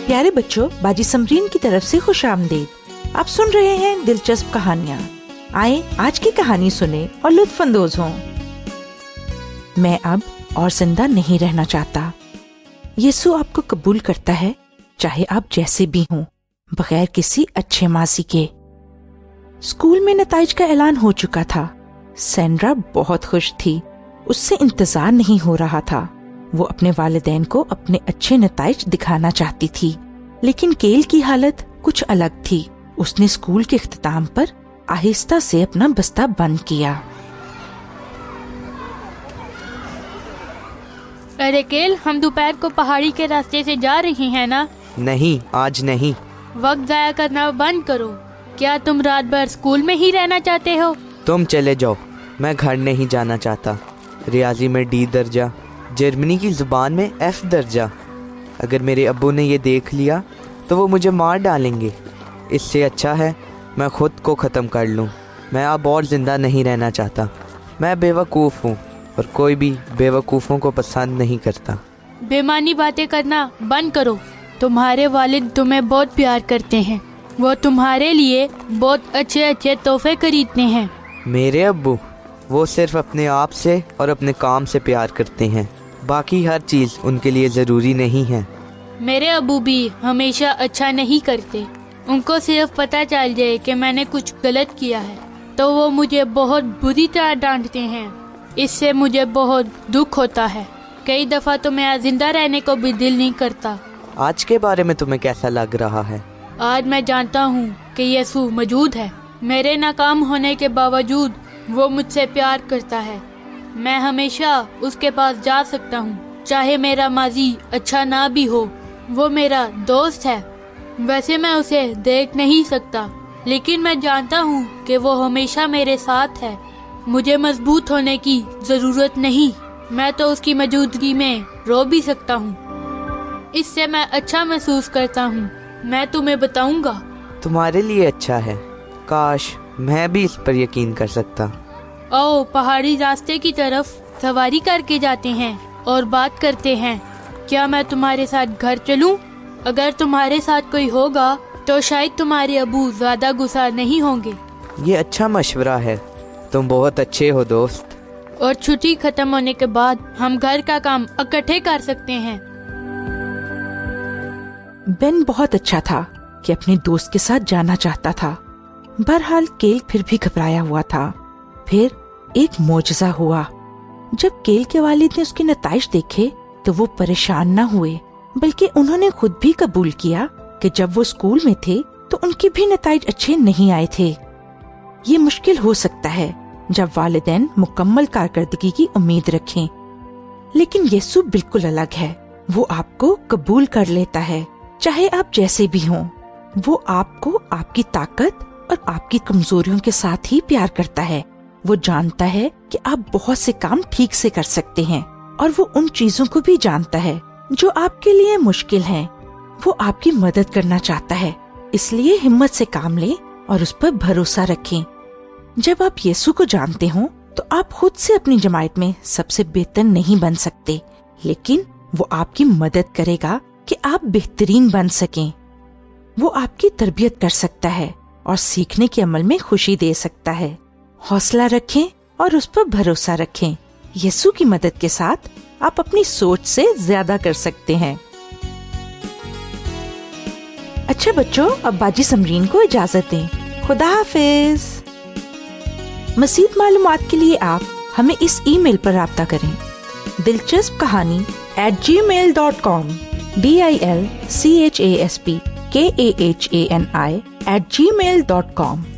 پیارے بچوں، باجی سمرین کی طرف سے خوش آمدید۔ آپ سن رہے ہیں دلچسپ کہانیاں۔ آئیں آج کی کہانی سنیں اور لطف اندوز ہوں۔ میں اب اور زندہ نہیں رہنا چاہتا۔ یسوع آپ کو قبول کرتا ہے، چاہے آپ جیسے بھی ہوں، بغیر کسی اچھے ماضی کے۔ اسکول میں نتائج کا اعلان ہو چکا تھا۔ سینڈرا بہت خوش تھی، اس سے انتظار نہیں ہو رہا تھا۔ وہ اپنے والدین کو اپنے اچھے نتائج دکھانا چاہتی تھی، لیکن کیل کی حالت کچھ الگ تھی۔ اس نے اسکول کے اختتام پر آہستہ سے اپنا بستہ بند کیا۔ ارے کیل، ہم دوپہر کو پہاڑی کے راستے سے جا رہے ہیں نا؟ نہیں، آج نہیں۔ وقت ضائع کرنا بند کرو۔ کیا تم رات بھر اسکول میں ہی رہنا چاہتے ہو؟ تم چلے جاؤ، میں گھر نہیں جانا چاہتا۔ ریاضی میں D درجہ، جرمنی کی زبان میں F درجہ۔ اگر میرے ابو نے یہ دیکھ لیا تو وہ مجھے مار ڈالیں گے۔ اس سے اچھا ہے میں خود کو ختم کر لوں۔ میں اب اور زندہ نہیں رہنا چاہتا۔ میں بے وقوف ہوں اور کوئی بھی بے وقوفوں کو پسند نہیں کرتا۔ بے معنی باتیں کرنا بند کرو۔ تمہارے والد تمہیں بہت پیار کرتے ہیں، وہ تمہارے لیے بہت اچھے اچھے تحفے خریدتے ہیں۔ میرے ابو، وہ صرف اپنے آپ سے اور اپنے کام سے پیار کرتے ہیں، باقی ہر چیز ان کے لیے ضروری نہیں ہے۔ میرے ابو بھی ہمیشہ اچھا نہیں کرتے۔ ان کو صرف پتہ چل جائے کہ میں نے کچھ غلط کیا ہے تو وہ مجھے بہت بری طرح ڈانٹتے ہیں۔ اس سے مجھے بہت دکھ ہوتا ہے۔ کئی دفعہ تو میں زندہ رہنے کو بھی دل نہیں کرتا۔ آج کے بارے میں تمہیں کیسا لگ رہا ہے؟ آج میں جانتا ہوں کہ یسوع موجود ہے۔ میرے ناکام ہونے کے باوجود وہ مجھ سے پیار کرتا ہے۔ میں ہمیشہ اس کے پاس جا سکتا ہوں، چاہے میرا ماضی اچھا نہ بھی ہو۔ وہ میرا دوست ہے۔ ویسے میں اسے دیکھ نہیں سکتا، لیکن میں جانتا ہوں کہ وہ ہمیشہ میرے ساتھ ہے۔ مجھے مضبوط ہونے کی ضرورت نہیں، میں تو اس کی موجودگی میں رو بھی سکتا ہوں۔ اس سے میں اچھا محسوس کرتا ہوں۔ میں تمہیں بتاؤں گا۔ تمہارے لیے اچھا ہے، کاش میں بھی اس پر یقین کر سکتا۔ آؤ پہاڑی راستے کی طرف سواری کر کے جاتے ہیں اور بات کرتے ہیں۔ کیا میں تمہارے ساتھ گھر چلوں؟ اگر تمہارے ساتھ کوئی ہوگا تو شاید تمہارے ابو زیادہ غصہ نہیں ہوں گے۔ یہ اچھا مشورہ ہے، تم بہت اچھے ہو دوست۔ اور چھٹی ختم ہونے کے بعد ہم گھر کا کام اکٹھے کر سکتے ہیں۔ بین بہت اچھا تھا کہ اپنے دوست کے ساتھ جانا چاہتا تھا۔ بہرحال کیل پھر بھی گھبرایا ہوا تھا۔ پھر ایک معجزہ ہوا۔ جب کیل کے والد نے اس کے نتائج دیکھے تو وہ پریشان نہ ہوئے، بلکہ انہوں نے خود بھی قبول کیا کہ جب وہ اسکول میں تھے تو ان کے بھی نتائج اچھے نہیں آئے تھے۔ یہ مشکل ہو سکتا ہے جب والدین مکمل کارکردگی کی امید رکھیں، لیکن یسوع بالکل الگ ہے۔ وہ آپ کو قبول کر لیتا ہے، چاہے آپ جیسے بھی ہوں۔ وہ آپ کو آپ کی طاقت اور آپ کی کمزوریوں کے ساتھ ہی پیار کرتا ہے۔ وہ جانتا ہے کہ آپ بہت سے کام ٹھیک سے کر سکتے ہیں، اور وہ ان چیزوں کو بھی جانتا ہے جو آپ کے لیے مشکل ہیں۔ وہ آپ کی مدد کرنا چاہتا ہے، اس لیے ہمت سے کام لیں اور اس پر بھروسہ رکھیں۔ جب آپ یسوع کو جانتے ہوں تو آپ خود سے اپنی جماعت میں سب سے بہتر نہیں بن سکتے، لیکن وہ آپ کی مدد کرے گا کہ آپ بہترین بن سکیں۔ وہ آپ کی تربیت کر سکتا ہے اور سیکھنے کے عمل میں خوشی دے سکتا ہے۔ حوصلہ رکھیں اور اس پر بھروسہ رکھیں۔ یسوع کی مدد کے ساتھ آپ اپنی سوچ سے زیادہ کر سکتے ہیں۔ اچھا بچوں، اب باجی سمرین کو اجازت دیں۔ خدا حافظ۔ مزید معلومات کے لیے آپ ہمیں اس ای میل پر رابطہ کریں، دلچسپ کہانی @gmail.com DILCHASP KAHANI @gmail.com۔